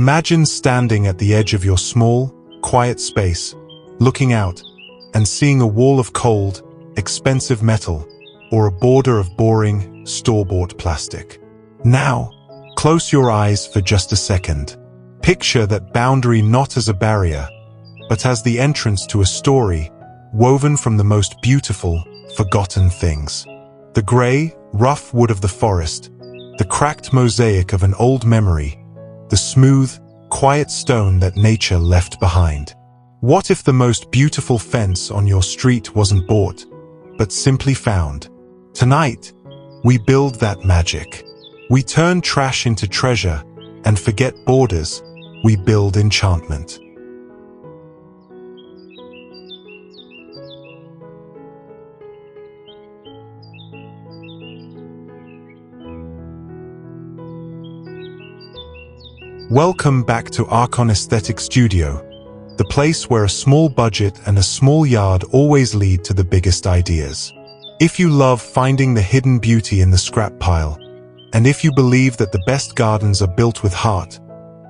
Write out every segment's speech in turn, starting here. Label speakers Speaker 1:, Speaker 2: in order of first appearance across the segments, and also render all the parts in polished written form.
Speaker 1: Imagine standing at the edge of your small, quiet space, looking out, and seeing a wall of cold, expensive metal, or a border of boring, store-bought plastic. Now, close your eyes for just a second. Picture that boundary not as a barrier, but as the entrance to a story woven from the most beautiful, forgotten things. The gray, rough wood of the forest, the cracked mosaic of an old memory, the smooth, quiet stone that nature left behind. What if the most beautiful fence on your street wasn't bought, but simply found? Tonight, we build that magic. We turn trash into treasure and forget borders. We build enchantment. Welcome back to Arkan Aesthetic Studio, the place where a small budget and a small yard always lead to the biggest ideas. If you love finding the hidden beauty in the scrap pile, and if you believe that the best gardens are built with heart,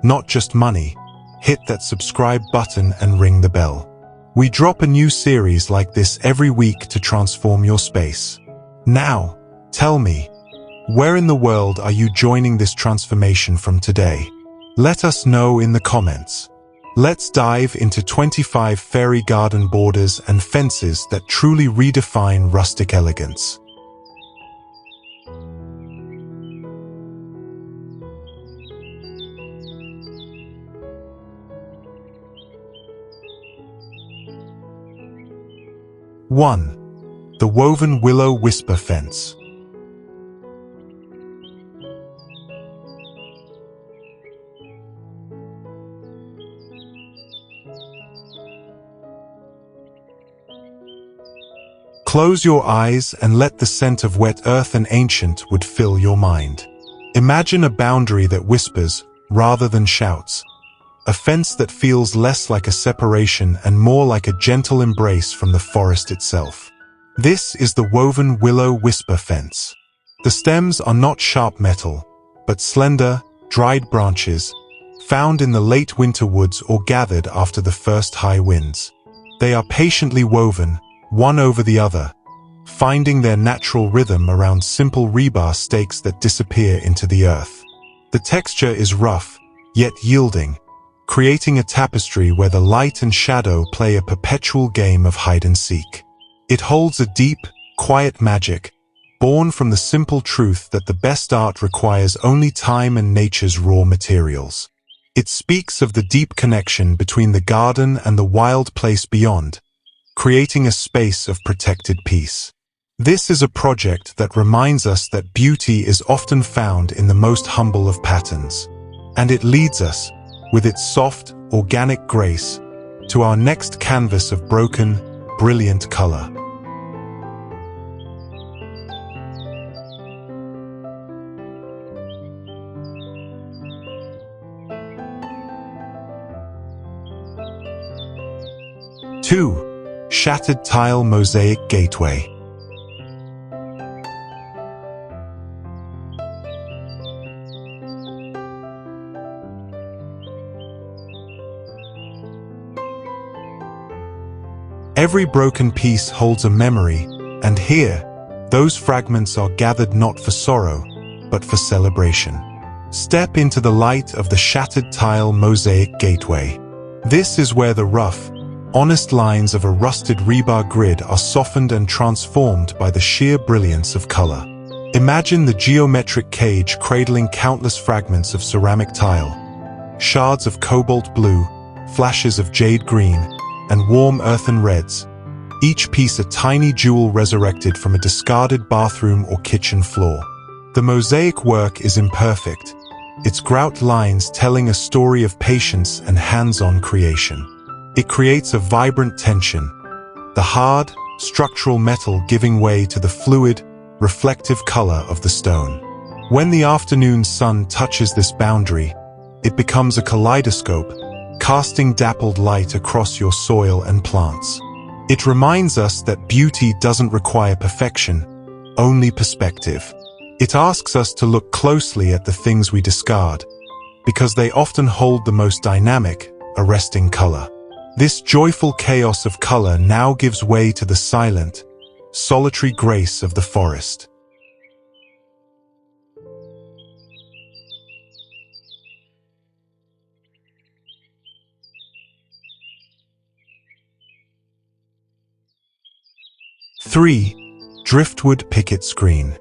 Speaker 1: not just money, hit that subscribe button and ring the bell. We drop a new series like this every week to transform your space. Now, tell me, where in the world are you joining this transformation from today? Let us know in the comments. Let's dive into 25 fairy garden borders and fences that truly redefine rustic elegance. One, the woven willow whisper fence. Close your eyes and let the scent of wet earth and ancient wood fill your mind. Imagine a boundary that whispers rather than shouts. A fence that feels less like a separation and more like a gentle embrace from the forest itself. This is the woven willow whisper fence. The stems are not sharp metal, but slender, dried branches, found in the late winter woods or gathered after the first high winds. They are patiently woven, one over the other, finding their natural rhythm around simple rebar stakes that disappear into the earth. The texture is rough, yet yielding, creating a tapestry where the light and shadow play a perpetual game of hide-and-seek. It holds a deep, quiet magic, born from the simple truth that the best art requires only time and nature's raw materials. It speaks of the deep connection between the garden and the wild place beyond, creating a space of protected peace. This is a project that reminds us that beauty is often found in the most humble of patterns. And it leads us, with its soft, organic grace, to our next canvas of broken, brilliant color. Two, shattered tile mosaic gateway. Every broken piece holds a memory, and here, those fragments are gathered not for sorrow, but for celebration. Step into the light of the shattered tile mosaic gateway. This is where the rough, honest lines of a rusted rebar grid are softened and transformed by the sheer brilliance of color. Imagine the geometric cage cradling countless fragments of ceramic tile, shards of cobalt blue, flashes of jade green, and warm earthen reds, each piece a tiny jewel resurrected from a discarded bathroom or kitchen floor. The mosaic work is imperfect, its grout lines telling a story of patience and hands-on creation. It creates a vibrant tension, the hard, structural metal giving way to the fluid, reflective color of the stone. When the afternoon sun touches this boundary, it becomes a kaleidoscope, casting dappled light across your soil and plants. It reminds us that beauty doesn't require perfection, only perspective. It asks us to look closely at the things we discard, because they often hold the most dynamic, arresting color. This joyful chaos of color now gives way to the silent, solitary grace of the forest. Three, Driftwood Picket Screen.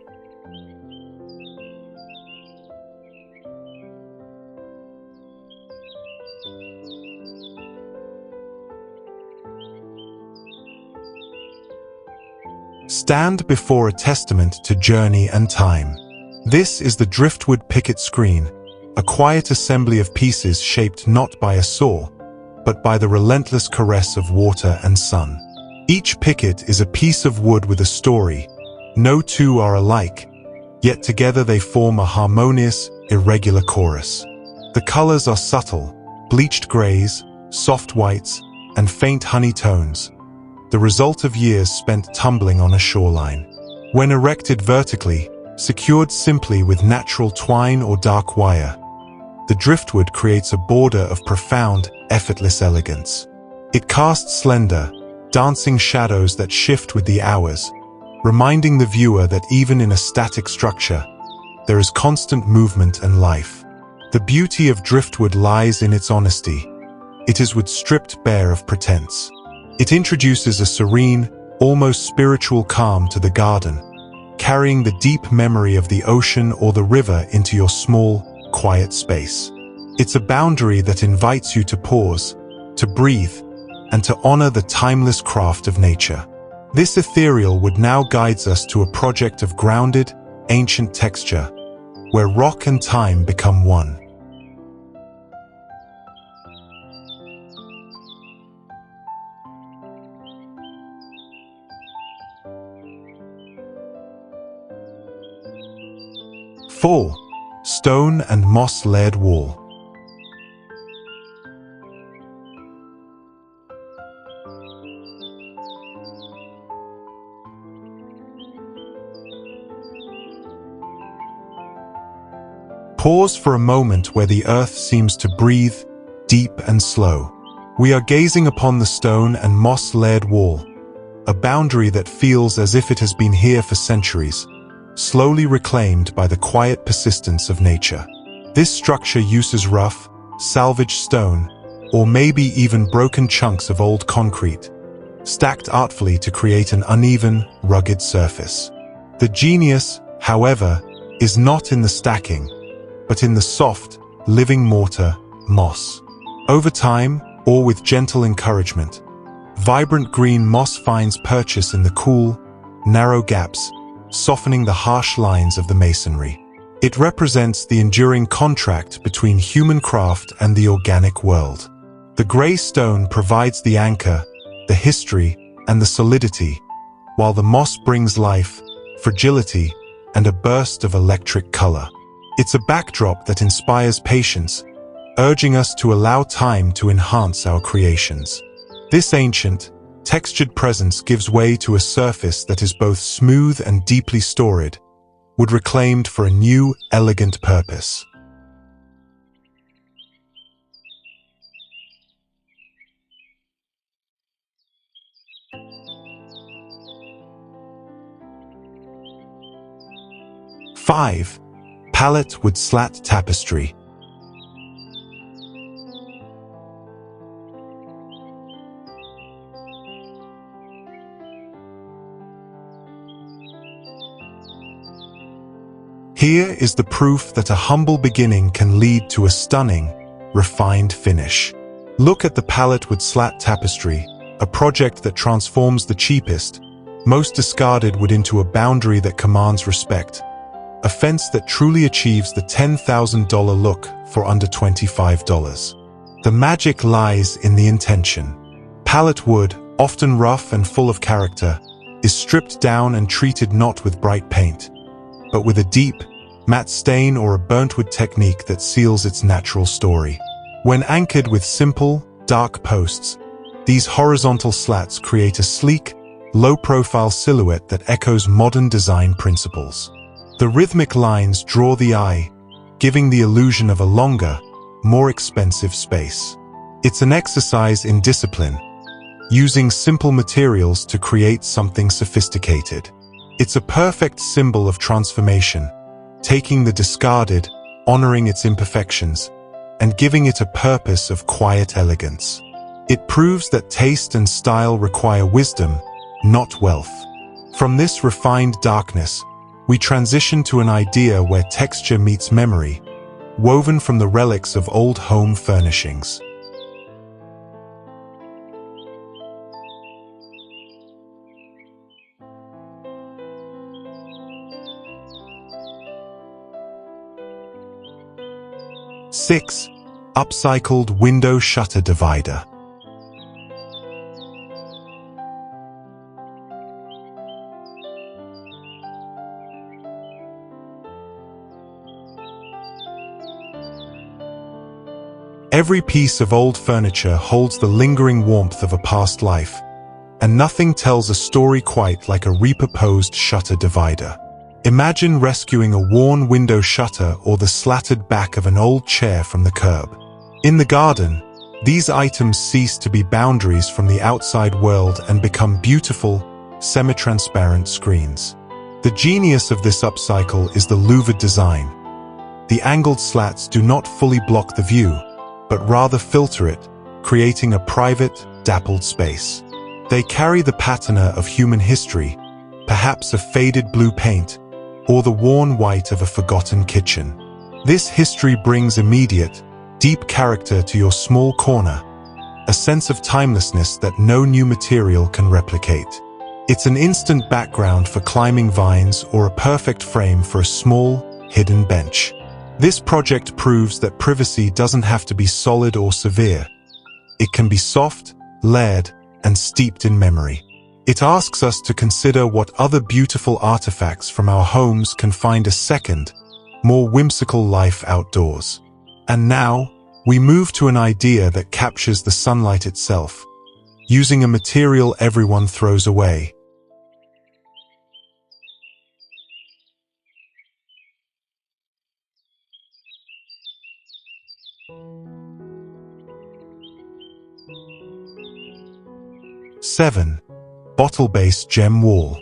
Speaker 1: Stand before a testament to journey and time. This is the Driftwood Picket Screen, a quiet assembly of pieces shaped not by a saw, but by the relentless caress of water and sun. Each picket is a piece of wood with a story. No two are alike, yet together they form a harmonious, irregular chorus. The colors are subtle, bleached grays, soft whites, and faint honey tones, the result of years spent tumbling on a shoreline. When erected vertically, secured simply with natural twine or dark wire, the driftwood creates a border of profound, effortless elegance. It casts slender, dancing shadows that shift with the hours, reminding the viewer that even in a static structure, there is constant movement and life. The beauty of driftwood lies in its honesty. It is wood stripped bare of pretense. It introduces a serene, almost spiritual calm to the garden, carrying the deep memory of the ocean or the river into your small, quiet space. It's a boundary that invites you to pause, to breathe, and to honor the timeless craft of nature. This ethereal wood now guides us to a project of grounded, ancient texture, where rock and time become one. Four, Stone and moss-layered wall. Pause for a moment where the earth seems to breathe, deep and slow. We are gazing upon the stone and moss-layered wall, a boundary that feels as if it has been here for centuries, slowly reclaimed by the quiet persistence of nature. This structure uses rough, salvaged stone, or maybe even broken chunks of old concrete, stacked artfully to create an uneven, rugged surface. The genius, however, is not in the stacking, but in the soft, living mortar, moss. Over time, or with gentle encouragement, vibrant green moss finds purchase in the cool, narrow gaps, softening the harsh lines of the masonry. It represents the enduring contract between human craft and the organic world. The grey stone provides the anchor, the history, and the solidity, while the moss brings life, fragility, and a burst of electric color. It's a backdrop that inspires patience, urging us to allow time to enhance our creations. This ancient, textured presence gives way to a surface that is both smooth and deeply storied, wood reclaimed for a new, elegant purpose. Five, Pallet with Slat Tapestry. Here is the proof that a humble beginning can lead to a stunning, refined finish. Look at the Pallet with Slat Tapestry, a project that transforms the cheapest, most discarded wood into a boundary that commands respect. A fence that truly achieves the $10,000 look for under $25. The magic lies in the intention. Pallet wood, often rough and full of character, is stripped down and treated not with bright paint, but with a deep, matte stain or a burnt wood technique that seals its natural story. When anchored with simple, dark posts, these horizontal slats create a sleek, low-profile silhouette that echoes modern design principles. The rhythmic lines draw the eye, giving the illusion of a longer, more expensive space. It's an exercise in discipline, using simple materials to create something sophisticated. It's a perfect symbol of transformation, taking the discarded, honoring its imperfections, and giving it a purpose of quiet elegance. It proves that taste and style require wisdom, not wealth. From this refined darkness, we transition to an idea where texture meets memory, woven from the relics of old home furnishings. Six, upcycled window shutter divider. Every piece of old furniture holds the lingering warmth of a past life, and nothing tells a story quite like a repurposed shutter divider. Imagine rescuing a worn window shutter or the slatted back of an old chair from the curb. In the garden, these items cease to be boundaries from the outside world and become beautiful, semi-transparent screens. The genius of this upcycle is the louvered design. The angled slats do not fully block the view, but rather filter it, creating a private, dappled space. They carry the patina of human history, perhaps a faded blue paint, or the worn white of a forgotten kitchen. This history brings immediate, deep character to your small corner, a sense of timelessness that no new material can replicate. It's an instant background for climbing vines or a perfect frame for a small, hidden bench. This project proves that privacy doesn't have to be solid or severe. It can be soft, layered, and steeped in memory. It asks us to consider what other beautiful artifacts from our homes can find a second, more whimsical life outdoors. And now, we move to an idea that captures the sunlight itself, using a material everyone throws away. Seven, bottle-based gem wall.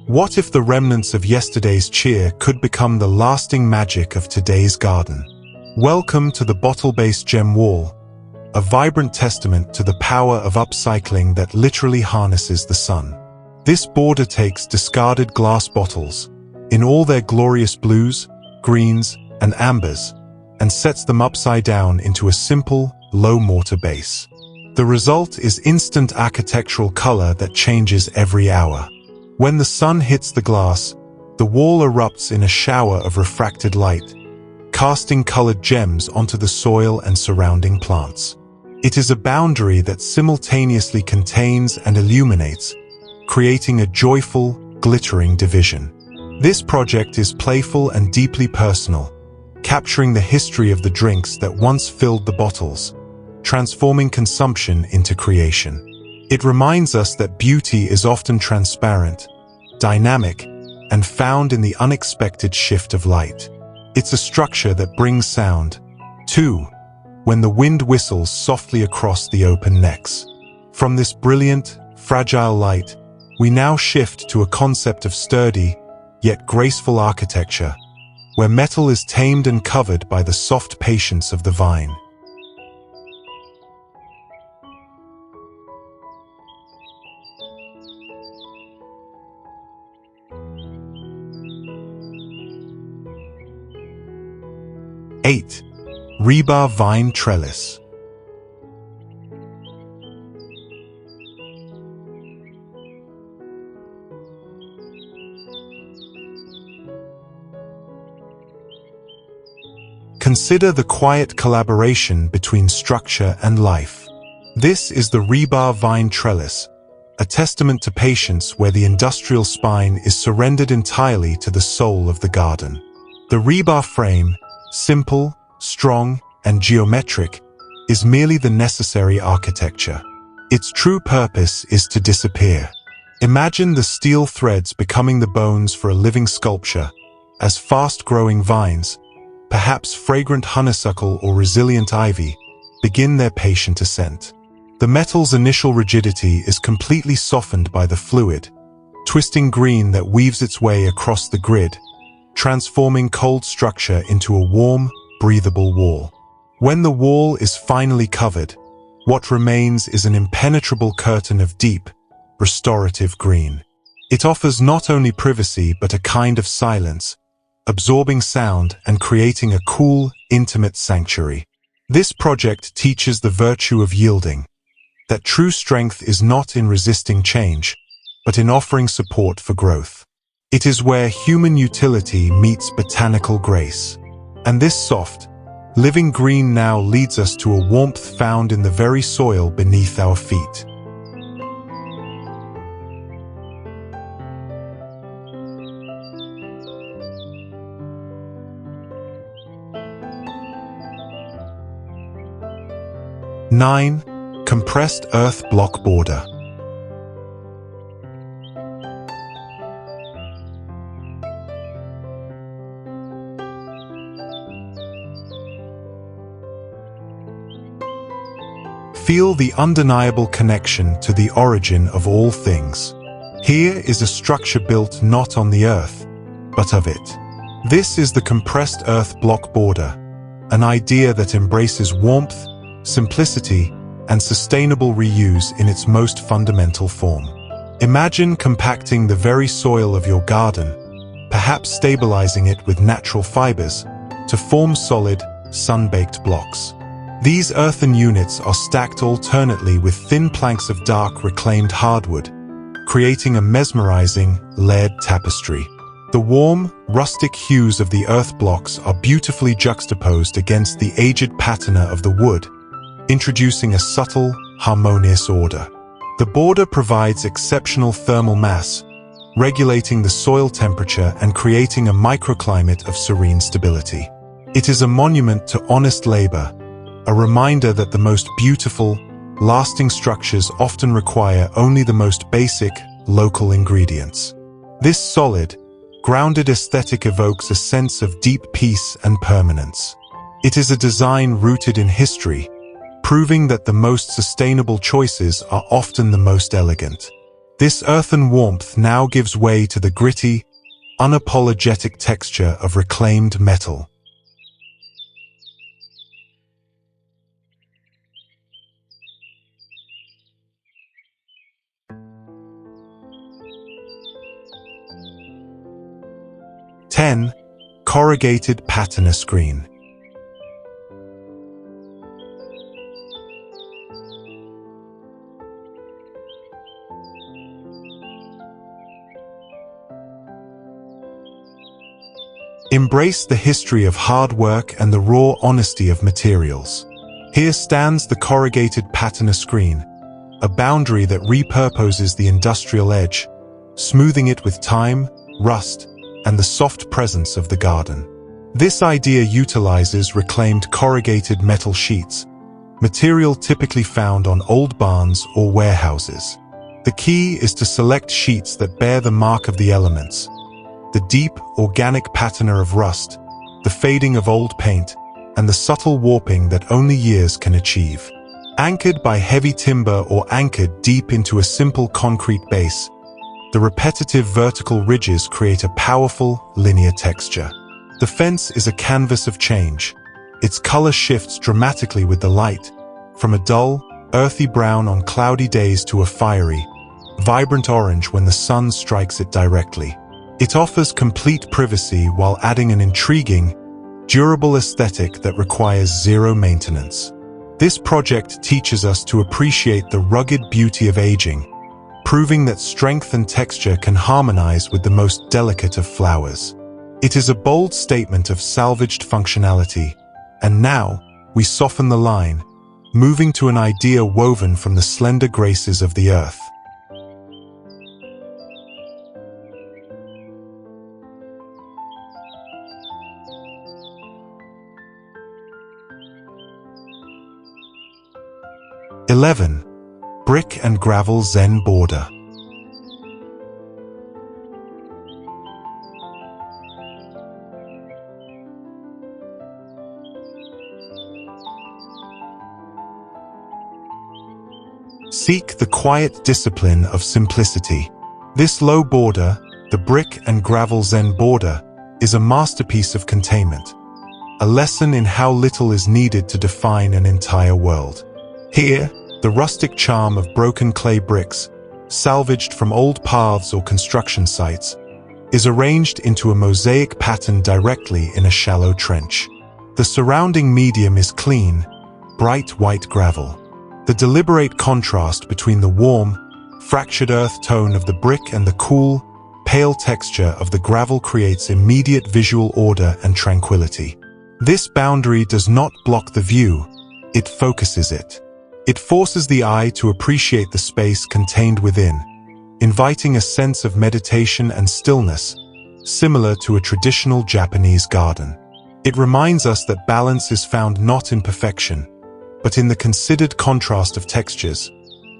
Speaker 1: What if the remnants of yesterday's cheer could become the lasting magic of today's garden? Welcome to the bottle-based gem wall, a vibrant testament to the power of upcycling that literally harnesses the sun. This border takes discarded glass bottles, in all their glorious blues, greens, and ambers, and sets them upside down into a simple, low-mortar base. The result is instant architectural color that changes every hour. When the sun hits the glass, the wall erupts in a shower of refracted light, casting colored gems onto the soil and surrounding plants. It is a boundary that simultaneously contains and illuminates, creating a joyful, glittering division. This project is playful and deeply personal, capturing the history of the drinks that once filled the bottles, transforming consumption into creation. It reminds us that beauty is often transparent, dynamic, and found in the unexpected shift of light. It's a structure that brings sound, too, when the wind whistles softly across the open necks. From this brilliant, fragile light, we now shift to a concept of sturdy, yet graceful architecture, where metal is tamed and covered by the soft patience of the vine. Eight, Rebar vine trellis. Consider the quiet collaboration between structure and life. This is the Rebar vine trellis, a testament to patience where the industrial spine is surrendered entirely to the soul of the garden. The rebar frame, simple, strong, and geometric, is merely the necessary architecture. Its true purpose is to disappear. Imagine the steel threads becoming the bones for a living sculpture, as fast-growing vines, perhaps fragrant honeysuckle or resilient ivy, begin their patient ascent. The metal's initial rigidity is completely softened by the fluid, twisting green that weaves its way across the grid, transforming cold structure into a warm, breathable wall. When the wall is finally covered, what remains is an impenetrable curtain of deep, restorative green. It offers not only privacy but a kind of silence, absorbing sound and creating a cool, intimate sanctuary. This project teaches the virtue of yielding, that true strength is not in resisting change, but in offering support for growth. It is where human utility meets botanical grace. And this soft, living green now leads us to a warmth found in the very soil beneath our feet. Nine, compressed earth block border. Feel the undeniable connection to the origin of all things. Here is a structure built not on the earth, but of it. This is the compressed earth block border, an idea that embraces warmth, simplicity, and sustainable reuse in its most fundamental form. Imagine compacting the very soil of your garden, perhaps stabilizing it with natural fibers, to form solid, sun-baked blocks. These earthen units are stacked alternately with thin planks of dark reclaimed hardwood, creating a mesmerizing, layered tapestry. The warm, rustic hues of the earth blocks are beautifully juxtaposed against the aged patina of the wood, introducing a subtle, harmonious order. The border provides exceptional thermal mass, regulating the soil temperature and creating a microclimate of serene stability. It is a monument to honest labor, a reminder that the most beautiful, lasting structures often require only the most basic, local ingredients. This solid, grounded aesthetic evokes a sense of deep peace and permanence. It is a design rooted in history, proving that the most sustainable choices are often the most elegant. This earthen warmth now gives way to the gritty, unapologetic texture of reclaimed metal. Corrugated patina screen. Embrace the history of hard work and the raw honesty of materials. Here stands the corrugated patina screen, a boundary that repurposes the industrial edge, smoothing it with time, rust, and the soft presence of the garden. This idea utilizes reclaimed corrugated metal sheets, material typically found on old barns or warehouses. The key is to select sheets that bear the mark of the elements, the deep, organic patina of rust, the fading of old paint, and the subtle warping that only years can achieve. Anchored by heavy timber or anchored deep into a simple concrete base, the repetitive vertical ridges create a powerful, linear texture. The fence is a canvas of change. Its color shifts dramatically with the light, from a dull, earthy brown on cloudy days to a fiery, vibrant orange when the sun strikes it directly. It offers complete privacy while adding an intriguing, durable aesthetic that requires zero maintenance. This project teaches us to appreciate the rugged beauty of aging, proving that strength and texture can harmonize with the most delicate of flowers. It is a bold statement of salvaged functionality, and now we soften the line, moving to an idea woven from the slender graces of the earth. 11. Brick and gravel Zen border. Seek the quiet discipline of simplicity. This low border, the brick and gravel Zen border, is a masterpiece of containment, a lesson in how little is needed to define an entire world. Here, the rustic charm of broken clay bricks, salvaged from old paths or construction sites, is arranged into a mosaic pattern directly in a shallow trench. The surrounding medium is clean, bright white gravel. The deliberate contrast between the warm, fractured earth tone of the brick and the cool, pale texture of the gravel creates immediate visual order and tranquility. This boundary does not block the view, it focuses it. It forces the eye to appreciate the space contained within, inviting a sense of meditation and stillness, similar to a traditional Japanese garden. It reminds us that balance is found not in perfection, but in the considered contrast of textures,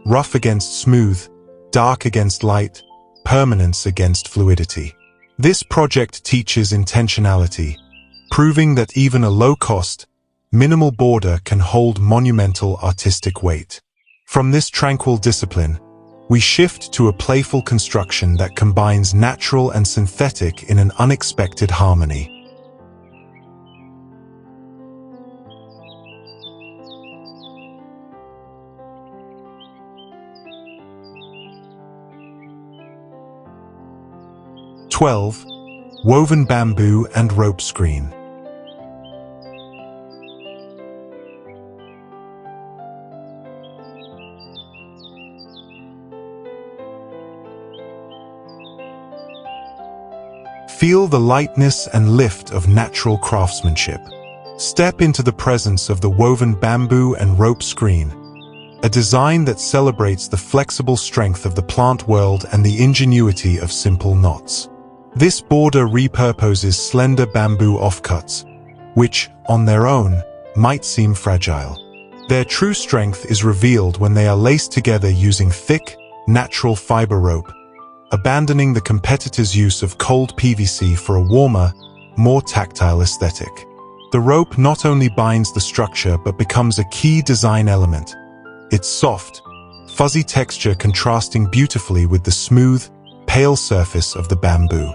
Speaker 1: rough against smooth, dark against light, permanence against fluidity. This project teaches intentionality, proving that even a low-cost, minimal border can hold monumental artistic weight. From this tranquil discipline, we shift to a playful construction that combines natural and synthetic in an unexpected harmony. Woven bamboo and rope screen. Feel the lightness and lift of natural craftsmanship. Step into the presence of the woven bamboo and rope screen, a design that celebrates the flexible strength of the plant world and the ingenuity of simple knots. This border repurposes slender bamboo offcuts, which, on their own, might seem fragile. Their true strength is revealed when they are laced together using thick, natural fiber rope, abandoning the competitor's use of cold PVC for a warmer, more tactile aesthetic. The rope not only binds the structure but becomes a key design element, its soft, fuzzy texture contrasting beautifully with the smooth, pale surface of the bamboo.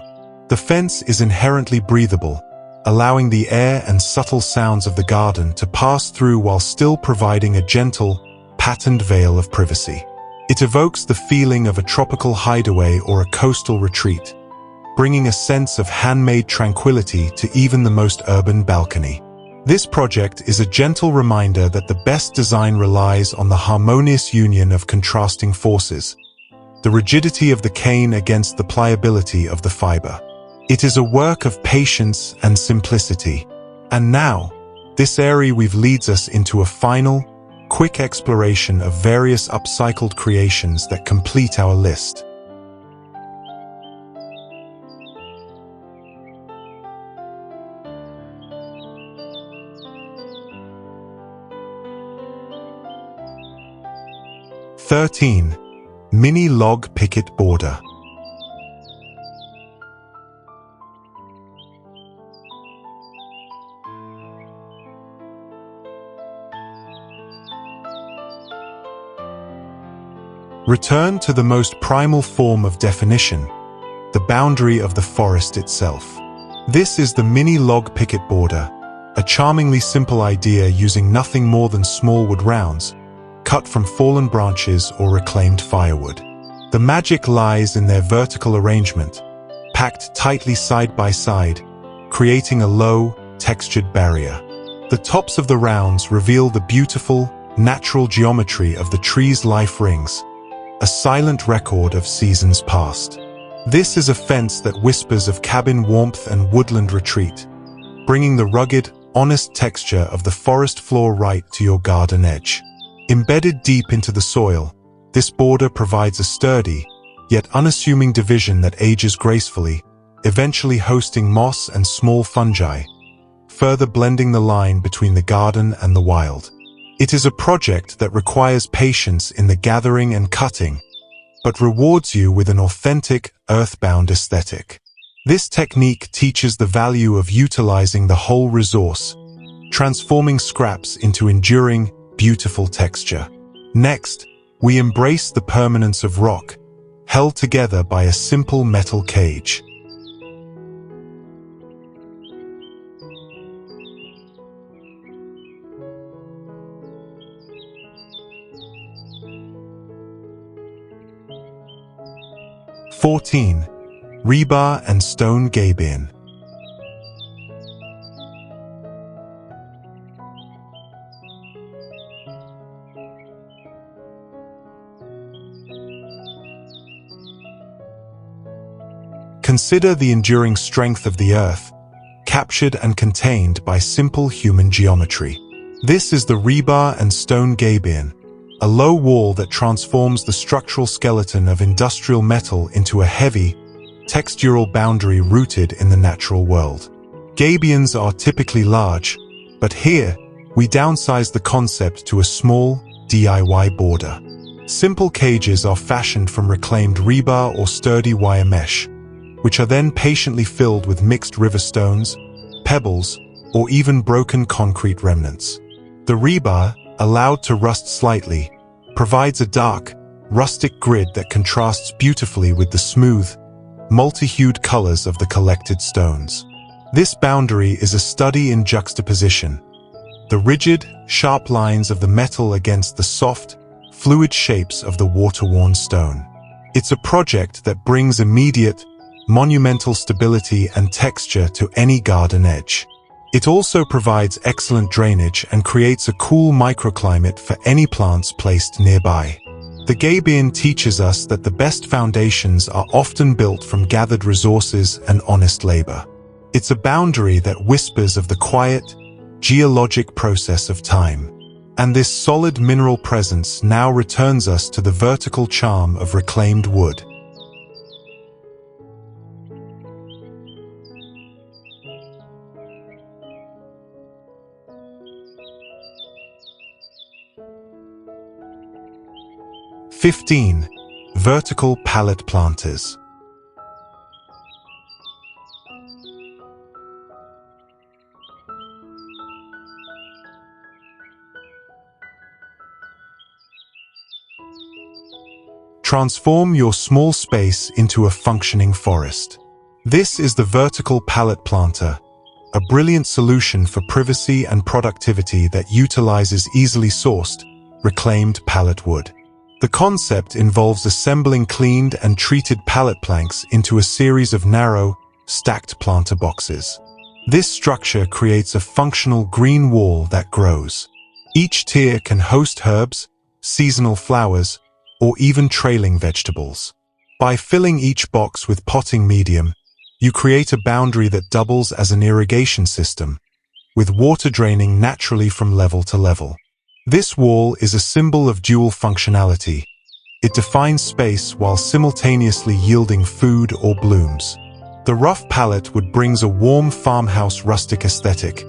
Speaker 1: The fence is inherently breathable, allowing the air and subtle sounds of the garden to pass through while still providing a gentle, patterned veil of privacy. It evokes the feeling of a tropical hideaway or a coastal retreat, bringing a sense of handmade tranquility to even the most urban balcony. This project is a gentle reminder that the best design relies on the harmonious union of contrasting forces, the rigidity of the cane against the pliability of the fiber. It is a work of patience and simplicity. And now, this airy weave leads us into a final, quick exploration of various upcycled creations that complete our list. Mini log picket border. Return to the most primal form of definition, the boundary of the forest itself. This is the mini log picket border, a charmingly simple idea using nothing more than small wood rounds, cut from fallen branches or reclaimed firewood. The magic lies in their vertical arrangement, packed tightly side by side, creating a low, textured barrier. The tops of the rounds reveal the beautiful, natural geometry of the tree's life rings, a silent record of seasons past. This is a fence that whispers of cabin warmth and woodland retreat, bringing the rugged, honest texture of the forest floor right to your garden edge. Embedded deep into the soil, this border provides a sturdy, yet unassuming division that ages gracefully, eventually hosting moss and small fungi, further blending the line between the garden and the wild. It is a project that requires patience in the gathering and cutting, but rewards you with an authentic, earthbound aesthetic. This technique teaches the value of utilizing the whole resource, transforming scraps into enduring, beautiful texture. Next, we embrace the permanence of rock, held together by a simple metal cage. (14) Rebar and stone Gabion. Consider the enduring strength of the earth, captured and contained by simple human geometry. This is the rebar and stone Gabion, a low wall that transforms the structural skeleton of industrial metal into a heavy, textural boundary rooted in the natural world. Gabions are typically large, but here, we downsize the concept to a small, DIY border. Simple cages are fashioned from reclaimed rebar or sturdy wire mesh, which are then patiently filled with mixed river stones, pebbles, or even broken concrete remnants. The rebar, allowed to rust slightly, provides a dark, rustic grid that contrasts beautifully with the smooth, multi-hued colors of the collected stones. This boundary is a study in juxtaposition, the rigid, sharp lines of the metal against the soft, fluid shapes of the water-worn stone. It's a project that brings immediate, monumental stability and texture to any garden edge. It also provides excellent drainage and creates a cool microclimate for any plants placed nearby. The Gabion teaches us that the best foundations are often built from gathered resources and honest labor. It's a boundary that whispers of the quiet, geologic process of time. And this solid mineral presence now returns us to the vertical charm of reclaimed wood. (15) Vertical pallet planters. Transform your small space into a functioning forest. This is the vertical pallet planter, a brilliant solution for privacy and productivity that utilizes easily sourced, reclaimed pallet wood. The concept involves assembling cleaned and treated pallet planks into a series of narrow, stacked planter boxes. This structure creates a functional green wall that grows. Each tier can host herbs, seasonal flowers, or even trailing vegetables. By filling each box with potting medium, you create a boundary that doubles as an irrigation system, with water draining naturally from level to level. This wall is a symbol of dual functionality. It defines space while simultaneously yielding food or blooms. The rough pallet wood brings a warm farmhouse rustic aesthetic,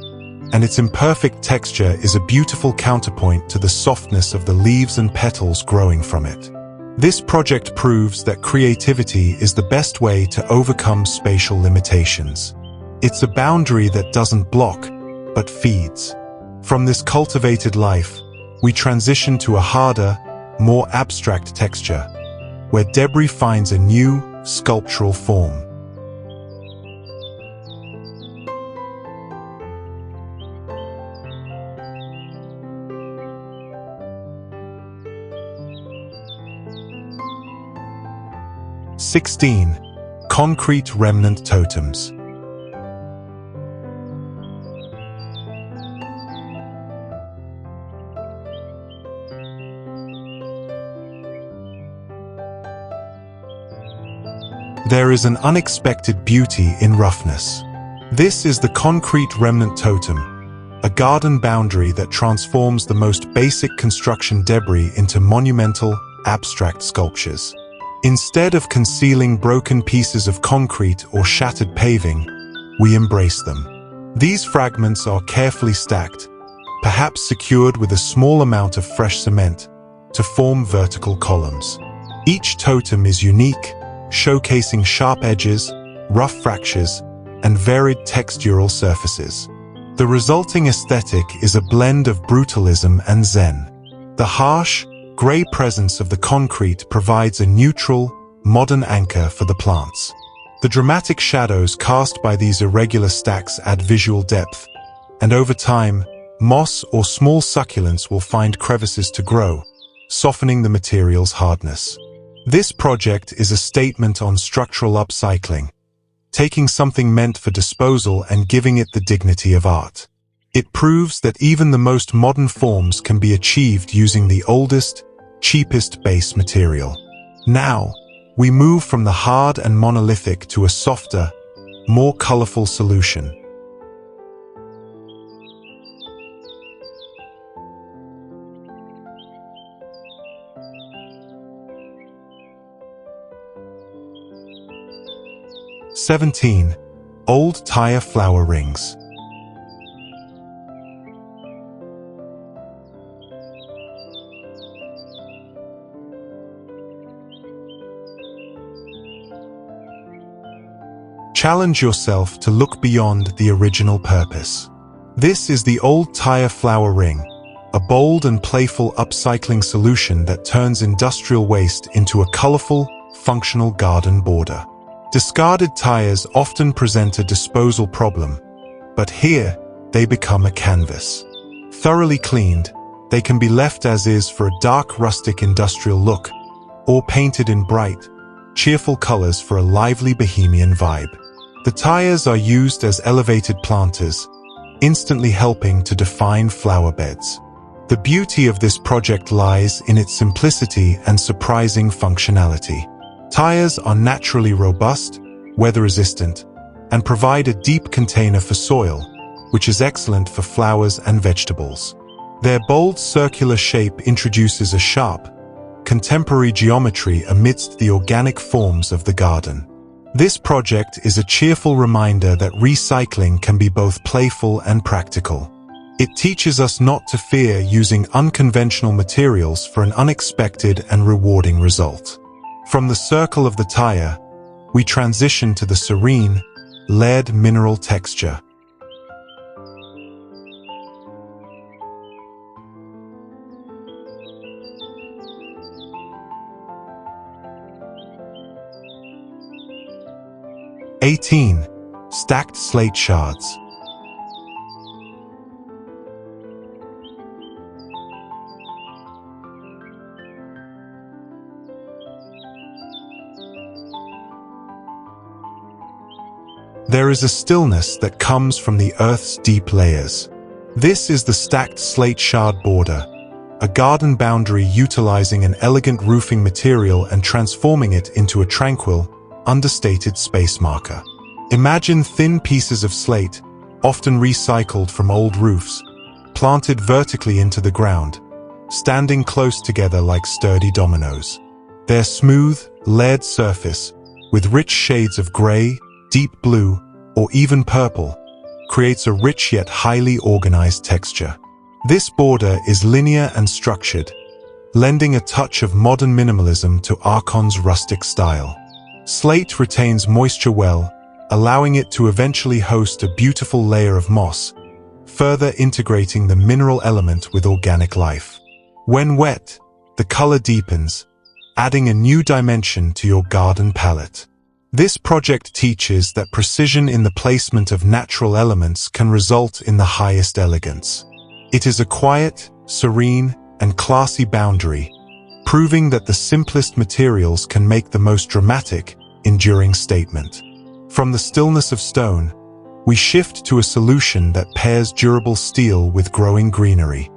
Speaker 1: and its imperfect texture is a beautiful counterpoint to the softness of the leaves and petals growing from it. This project proves that creativity is the best way to overcome spatial limitations. It's a boundary that doesn't block, but feeds. From this cultivated life, we transition to a harder, more abstract texture, where debris finds a new, sculptural form. (16) Concrete remnant totems. There is an unexpected beauty in roughness. This is the concrete remnant totem, a garden boundary that transforms the most basic construction debris into monumental, abstract sculptures. Instead of concealing broken pieces of concrete or shattered paving, we embrace them. These fragments are carefully stacked, perhaps secured with a small amount of fresh cement, to form vertical columns. Each totem is unique, showcasing sharp edges, rough fractures, and varied textural surfaces. The resulting aesthetic is a blend of brutalism and zen. The harsh, grey presence of the concrete provides a neutral, modern anchor for the plants. The dramatic shadows cast by these irregular stacks add visual depth, and over time, moss or small succulents will find crevices to grow, softening the material's hardness. This project is a statement on structural upcycling, taking something meant for disposal and giving it the dignity of art. It proves that even the most modern forms can be achieved using the oldest, cheapest base material. Now, we move from the hard and monolithic to a softer, more colorful solution. (17) Old tire flower rings. Challenge yourself to look beyond the original purpose. This is the old tire flower ring, a bold and playful upcycling solution that turns industrial waste into a colorful, functional garden border. Discarded tires often present a disposal problem, but here they become a canvas. Thoroughly cleaned, they can be left as is for a dark rustic industrial look, or painted in bright, cheerful colors for a lively bohemian vibe. The tires are used as elevated planters, instantly helping to define flower beds. The beauty of this project lies in its simplicity and surprising functionality. Tires are naturally robust, weather-resistant, and provide a deep container for soil, which is excellent for flowers and vegetables. Their bold circular shape introduces a sharp, contemporary geometry amidst the organic forms of the garden. This project is a cheerful reminder that recycling can be both playful and practical. It teaches us not to fear using unconventional materials for an unexpected and rewarding result. From the circle of the tire, we transition to the serene, layered mineral texture. (18) Stacked slate shards. There is a stillness that comes from the earth's deep layers. This is the stacked slate shard border, a garden boundary utilizing an elegant roofing material and transforming it into a tranquil, understated space marker. Imagine thin pieces of slate, often recycled from old roofs, planted vertically into the ground, standing close together like sturdy dominoes. Their smooth, layered surface, with rich shades of gray, deep blue, or even purple, creates a rich yet highly organized texture. This border is linear and structured, lending a touch of modern minimalism to Arkan's rustic style. Slate retains moisture well, allowing it to eventually host a beautiful layer of moss, further integrating the mineral element with organic life. When wet, the color deepens, adding a new dimension to your garden palette. This project teaches that precision in the placement of natural elements can result in the highest elegance. It is a quiet, serene, and classy boundary, proving that the simplest materials can make the most dramatic, enduring statement. From the stillness of stone, we shift to a solution that pairs durable steel with growing greenery.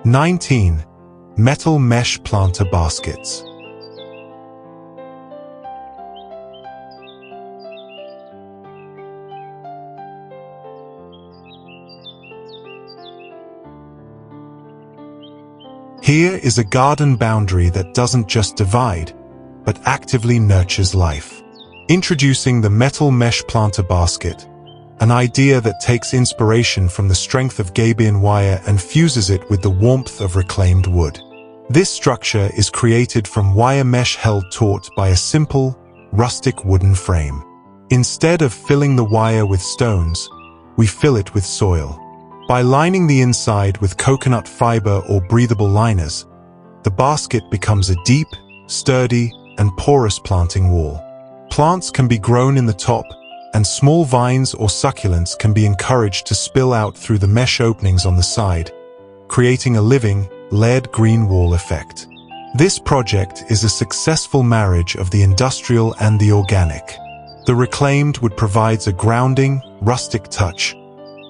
Speaker 1: (19) Metal mesh planter baskets. Here is a garden boundary that doesn't just divide, but actively nurtures life. Introducing the metal mesh planter basket, an idea that takes inspiration from the strength of Gabion wire and fuses it with the warmth of reclaimed wood. This structure is created from wire mesh held taut by a simple, rustic wooden frame. Instead of filling the wire with stones, we fill it with soil. By lining the inside with coconut fiber or breathable liners, the basket becomes a deep, sturdy, and porous planting wall. Plants can be grown in the top, and small vines or succulents can be encouraged to spill out through the mesh openings on the side, creating a living, layered green wall effect. This project is a successful marriage of the industrial and the organic. The reclaimed wood provides a grounding, rustic touch,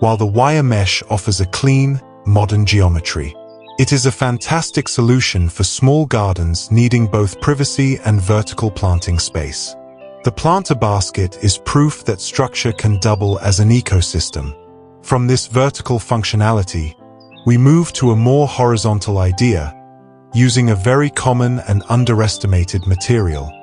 Speaker 1: while the wire mesh offers a clean, modern geometry. It is a fantastic solution for small gardens needing both privacy and vertical planting space. The planter basket is proof that structure can double as an ecosystem. From this vertical functionality, we move to a more horizontal idea, using a very common and underestimated material.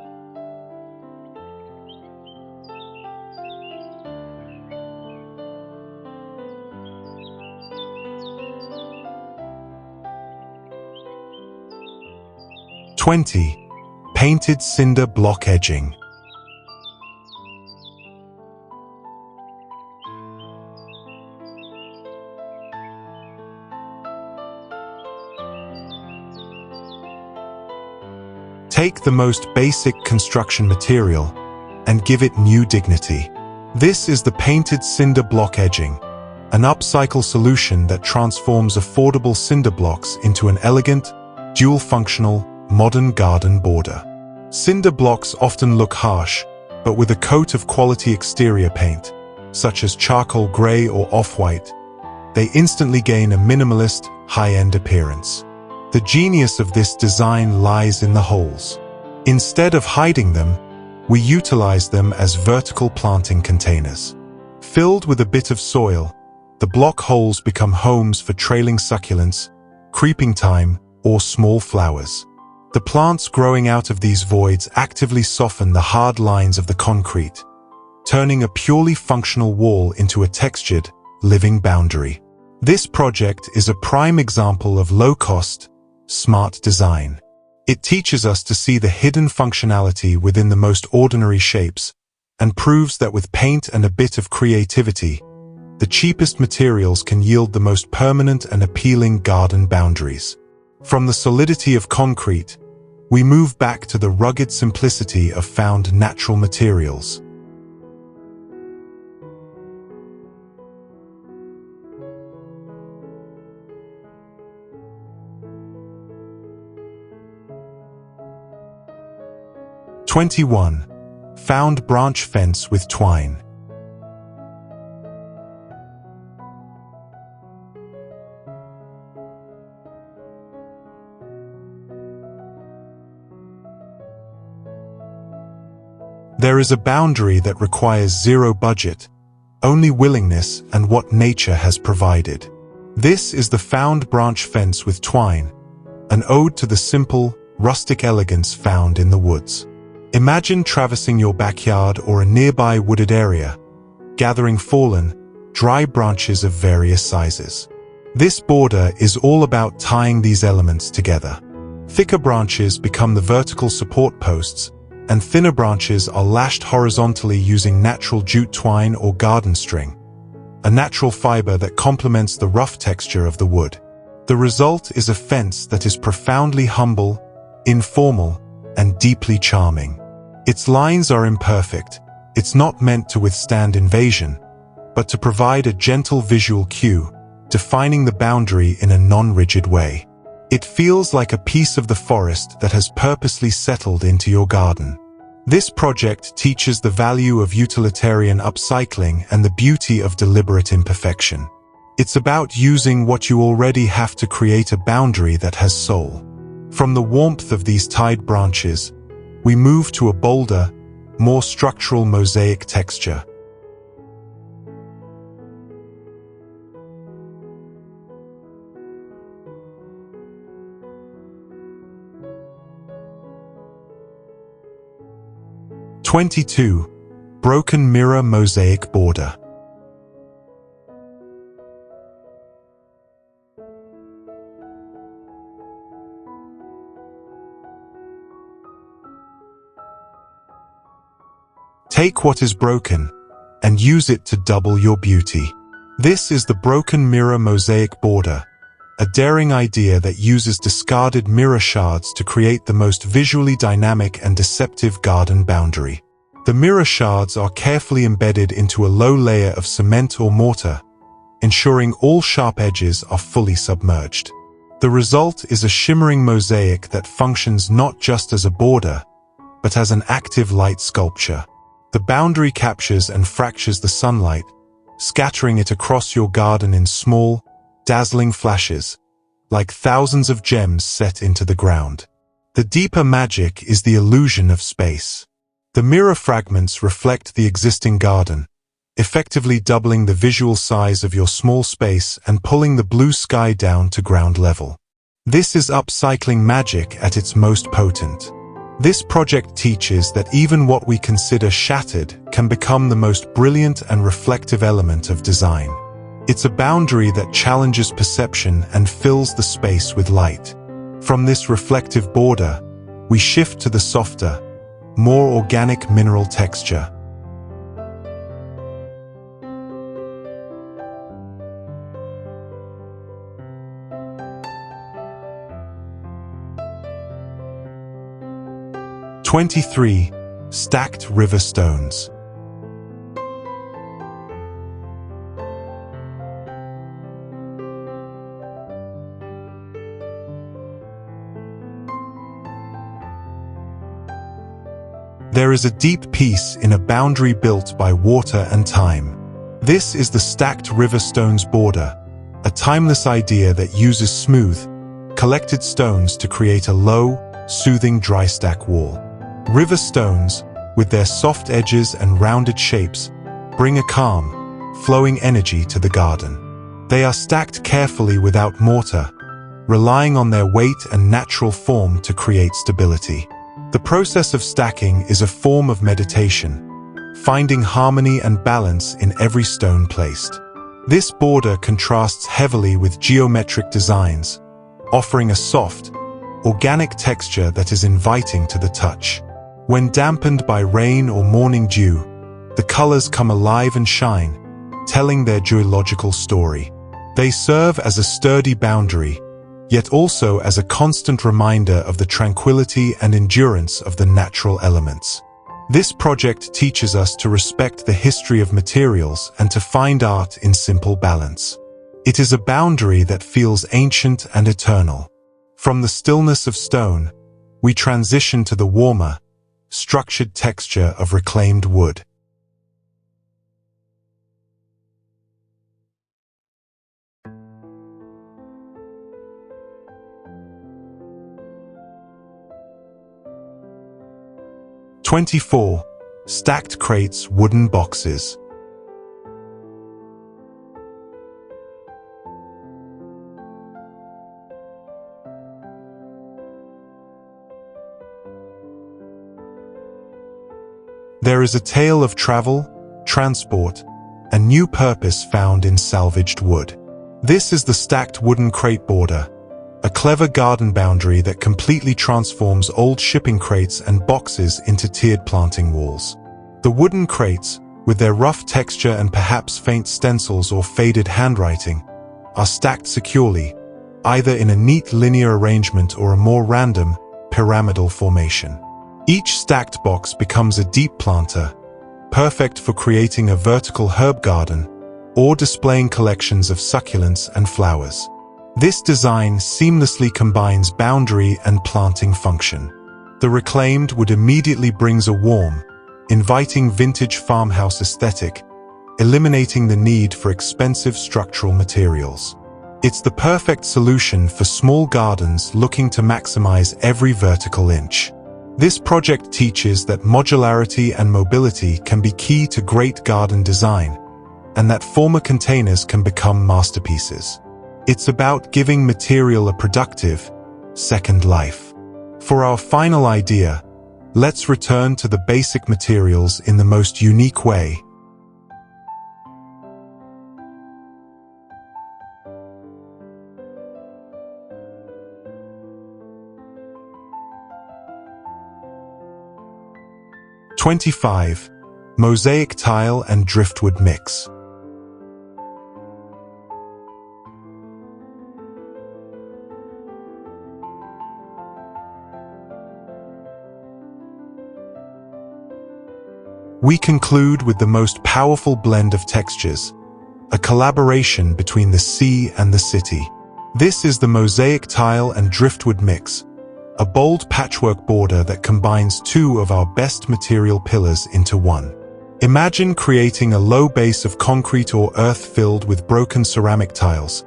Speaker 1: Painted cinder block edging. Take the most basic construction material and give it new dignity. This is the painted cinder block edging, an upcycle solution that transforms affordable cinder blocks into an elegant, dual-functional, modern garden border. Cinder blocks often look harsh, but with a coat of quality exterior paint, such as charcoal gray or off-white, they instantly gain a minimalist, high-end appearance. The genius of this design lies in the holes. Instead of hiding them, we utilize them as vertical planting containers. Filled with a bit of soil, the block holes become homes for trailing succulents, creeping thyme, or small flowers. The plants growing out of these voids actively soften the hard lines of the concrete, turning a purely functional wall into a textured, living boundary. This project is a prime example of low-cost, smart design. It teaches us to see the hidden functionality within the most ordinary shapes, and proves that with paint and a bit of creativity, the cheapest materials can yield the most permanent and appealing garden boundaries. From the solidity of concrete, we move back to the rugged simplicity of found natural materials. Found branch fence with twine. There is a boundary that requires zero budget, only willingness and what nature has provided. This is the found branch fence with twine, an ode to the simple, rustic elegance found in the woods. Imagine traversing your backyard or a nearby wooded area, gathering fallen, dry branches of various sizes. This border is all about tying these elements together. Thicker branches become the vertical support posts, and thinner branches are lashed horizontally using natural jute twine or garden string, a natural fiber that complements the rough texture of the wood. The result is a fence that is profoundly humble, informal, and deeply charming. Its lines are imperfect. It's not meant to withstand invasion, but to provide a gentle visual cue, defining the boundary in a non-rigid way. It feels like a piece of the forest that has purposely settled into your garden. This project teaches the value of utilitarian upcycling and the beauty of deliberate imperfection. It's about using what you already have to create a boundary that has soul. From the warmth of these tied branches, we move to a bolder, more structural mosaic texture. 22. Broken mirror mosaic border. Take what is broken and use it to double your beauty. This is the broken mirror mosaic border, a daring idea that uses discarded mirror shards to create the most visually dynamic and deceptive garden boundary. The mirror shards are carefully embedded into a low layer of cement or mortar, ensuring all sharp edges are fully submerged. The result is a shimmering mosaic that functions not just as a border, but as an active light sculpture. The boundary captures and fractures the sunlight, scattering it across your garden in small, dazzling flashes, like thousands of gems set into the ground. The deeper magic is the illusion of space. The mirror fragments reflect the existing garden, effectively doubling the visual size of your small space and pulling the blue sky down to ground level. This is upcycling magic at its most potent. This project teaches that even what we consider shattered can become the most brilliant and reflective element of design. It's a boundary that challenges perception and fills the space with light. From this reflective border, we shift to the softer, more organic mineral texture. (23) Stacked river stones. There is a deep peace in a boundary built by water and time. This is the stacked river stones border, a timeless idea that uses smooth, collected stones to create a low, soothing dry stack wall. River stones, with their soft edges and rounded shapes, bring a calm, flowing energy to the garden. They are stacked carefully without mortar, relying on their weight and natural form to create stability. The process of stacking is a form of meditation, finding harmony and balance in every stone placed. This border contrasts heavily with geometric designs, offering a soft, organic texture that is inviting to the touch. When dampened by rain or morning dew, the colors come alive and shine, telling their geological story. They serve as a sturdy boundary, yet also as a constant reminder of the tranquility and endurance of the natural elements. This project teaches us to respect the history of materials and to find art in simple balance. It is a boundary that feels ancient and eternal. From the stillness of stone, we transition to the warmer, structured texture of reclaimed wood. (24) Stacked crates wooden boxes. There is a tale of travel, transport, and new purpose found in salvaged wood. This is the stacked wooden crate border, a clever garden boundary that completely transforms old shipping crates and boxes into tiered planting walls. The wooden crates, with their rough texture and perhaps faint stencils or faded handwriting, are stacked securely, either in a neat linear arrangement or a more random, pyramidal formation. Each stacked box becomes a deep planter, perfect for creating a vertical herb garden or displaying collections of succulents and flowers. This design seamlessly combines boundary and planting function. The reclaimed wood immediately brings a warm, inviting vintage farmhouse aesthetic, eliminating the need for expensive structural materials. It's the perfect solution for small gardens looking to maximize every vertical inch. This project teaches that modularity and mobility can be key to great garden design, and that former containers can become masterpieces. It's about giving material a productive, second life. For our final idea, Let's return to the basic materials in the most unique way. '25. Mosaic tile and driftwood mix. We conclude with the most powerful blend of textures, a collaboration between the sea and the city. This is the mosaic tile and driftwood mix, a bold patchwork border that combines two of our best material pillars into one. Imagine creating a low base of concrete or earth filled with broken ceramic tiles,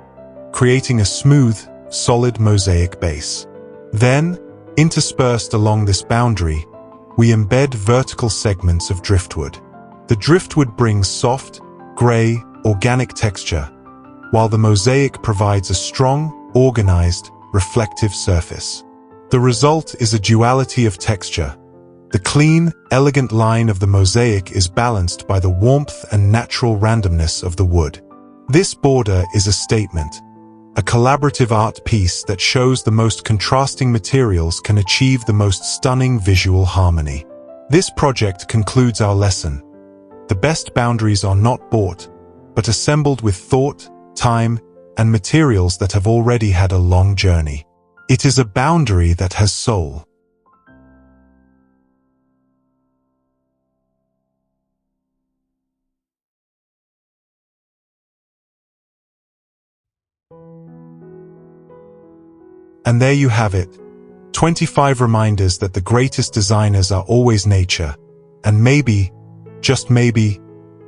Speaker 1: creating a smooth, solid mosaic base. Then, interspersed along this boundary, we embed vertical segments of driftwood. The driftwood brings soft, gray, organic texture, while the mosaic provides a strong, organized, reflective surface. The result is a duality of texture. The clean, elegant line of the mosaic is balanced by the warmth and natural randomness of the wood. This border is a statement, a collaborative art piece that shows the most contrasting materials can achieve the most stunning visual harmony. This project concludes our lesson. The best boundaries are not bought, but assembled with thought, time, and materials that have already had a long journey. It is a boundary that has soul. And there you have it, 25 reminders that the greatest designers are always nature, and maybe, just maybe,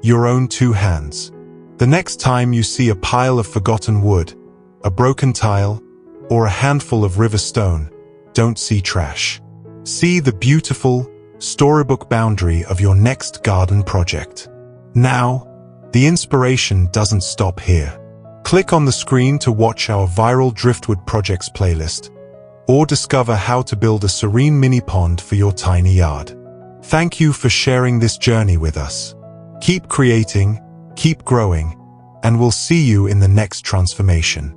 Speaker 1: your own two hands. The next time you see a pile of forgotten wood, a broken tile, or a handful of river stone, don't see trash. See the beautiful, storybook boundary of your next garden project. Now, the inspiration doesn't stop here. Click on the screen to watch our viral Driftwood projects playlist, or discover how to build a serene mini pond for your tiny yard. Thank you for sharing this journey with us. Keep creating, keep growing, and we'll see you in the next transformation.